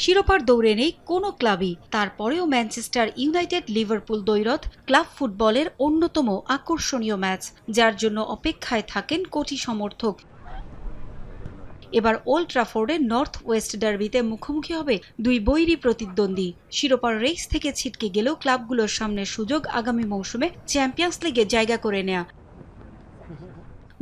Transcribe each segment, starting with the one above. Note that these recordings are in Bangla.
শিরোপার দৌড়ে নেই কোনো ক্লাবই, তারপরেও ম্যানচেস্টার ইউনাইটেড লিভারপুল দ্বৈরথ ক্লাব ফুটবলের অন্যতম আকর্ষণীয় ম্যাচ, যার জন্য অপেক্ষায় থাকেন কোটি সমর্থক। এবার ওল্ড ট্রাফোর্ডে নর্থ ওয়েস্ট ডার্বিতে মুখোমুখি হবে দুই বৈরী প্রতিদ্বন্দ্বী। শিরোপার রেস থেকে ছিটকে গেলেও ক্লাবগুলোর সামনে সুযোগ আগামী মৌসুমে চ্যাম্পিয়ন্স লিগে জায়গা করে নেয়া।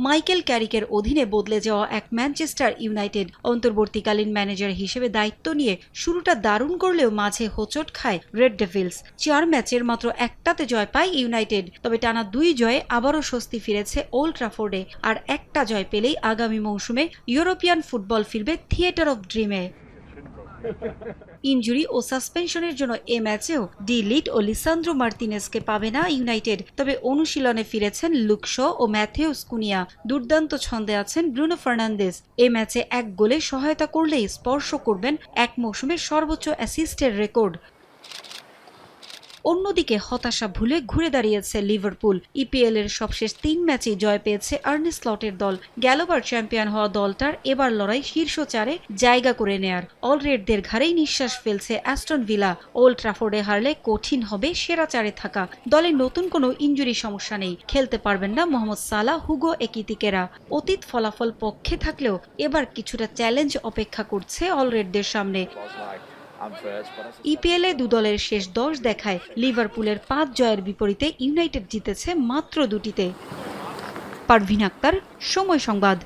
মাইকেল ক্যারিকের অধীনে বদলে যাওয়া এক ম্যানচেস্টার ইউনাইটেড অন্তর্বর্তীকালীন ম্যানেজার হিসেবে দায়িত্ব নিয়ে শুরুটা দারুণ করলেও মাঝে হোঁচট খায় রেড ডেভিলস। 4 ম্যাচের মাত্র একটাতে জয় পায় ইউনাইটেড, তবে টানা 2 জয়ে আবারও স্বস্তি ফিরেছে ওল্ড ট্রাফোর্ডে। আর একটা জয় পেলেই আগামী মৌসুমে ইউরোপিয়ান ফুটবল ফিরবে থিয়েটার অফ ড্রিমে। ইনজুরি ও সাসপেনশনের জন্য এ ম্যাচেও ডি লিট ও লিসান্দ্রো মার্তিনেজকে পাবে না ইউনাইটেড, তবে অনুশীলনে ফিরেছেন লুক শ ও ম্যাথেউস কুনিয়া। দুর্দান্ত ছন্দে আছেন ব্রুনো ফার্নান্দেজ। এ ম্যাচে 1 গোলে সহায়তা করলেই স্পর্শ করবেন এক মৌসুমের সর্বোচ্চ অ্যাসিস্টের রেকর্ড। অন্যদিকে হতাশা ভুলে ঘুরে দাঁড়িয়েছে লিভারপুল। ইপিএল এর সবশেষ 3 ম্যাচেই জয় পেয়েছে আর্নে স্লটের দল। গেলবার চ্যাম্পিয়ন হওয়া দলটার এবার লড়াই শীর্ষ 4-এ জায়গা করে নেয়ার। অলরেডদের ঘাড়েই নিঃশ্বাস ফেলছে অ্যাস্টন ভিলা। ওল্ড ট্রাফোর্ডে হারলে কঠিন হবে সেরা 4-এ থাকা। দলে নতুন কোনো ইনজুরি সমস্যা নেই, খেলতে পারবেন না মোহাম্মদ সালাহ, হুগো একিতিকেরা। অতীত ফলাফল পক্ষে থাকলেও এবার কিছুটা চ্যালেঞ্জ অপেক্ষা করছে অলরেডদের সামনে। ইপিএলে 2 দলের শেষ 10 দেখায় লিভারপুলের 5 জয়ের বিপরীতে ইউনাইটেড জিতেছে মাত্র 2টিতে। পারভিন আক্তার, সময় সংবাদ।